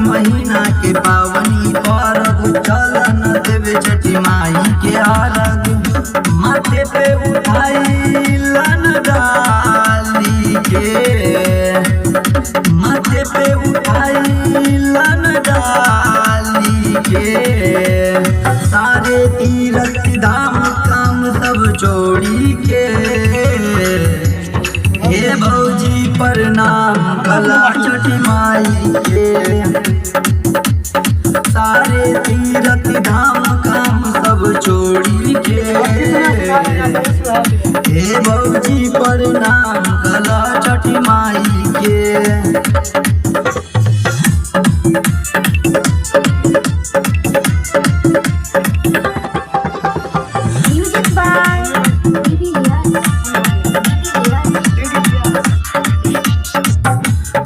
महीना के पावनी परब चलन देवे छठी माई के अरग माथे पे उठाई लन डाली के माथे पे उठाई लन डाली के सारे तीरथ धाम काम सब छोड़ी के हे भौजी प्रणाम कला छठी माई के सारे तीरथ धाम काम सब छोड़ी के हे भौजी प्रणाम कला छठी माई के।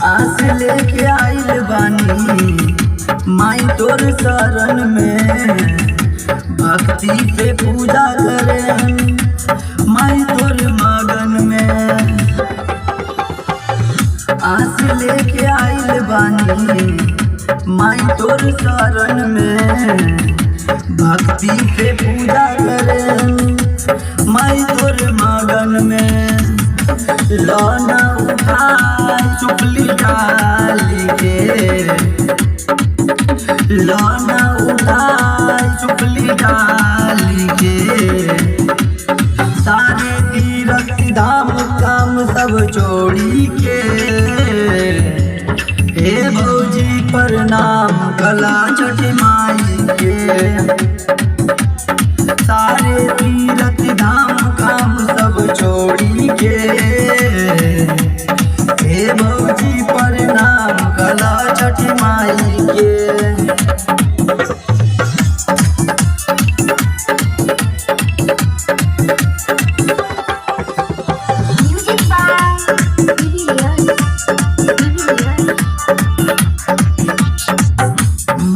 आस लेके आइल बानी माई तोर शरण में भक्ति से पूजा करे माई तोर मगन में। आस लेके आइल बानी माई तोर शरण में भक्ति से पूजा करे माई तोर मगन में। लौना उठाई चुपली डाली के लौना उठाई चुपली डाली के सारे तीरथ धाम काम सब छोड़ी के हे भौजी प्रणाम कला छठी माई के सारे तीरथ धाम काम सब छोड़ी के हे भौजी प्रणाम कला छठी माई के।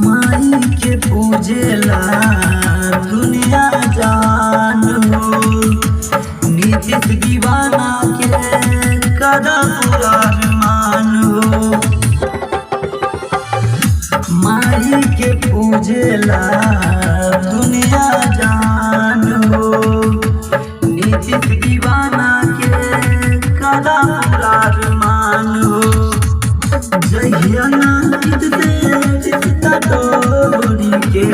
माई के पूजेला दुनिया जान हो नीतीश दीवाना के कदम मान हो। माई के पूजेला दुनिया जान हो नीतीश दीवाना के कदम मान हो। जहिया नाचित से चिता डोरी के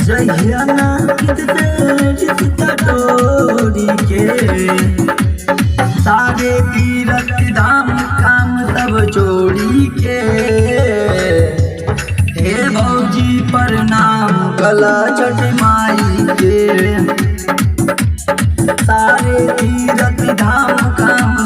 जहिया नाचित से चिता डोरी के सारे तीरथ धाम काम सब छोड़ी के हे भौजी प्रणाम कला छठी माई के सारे तीरथ धाम काम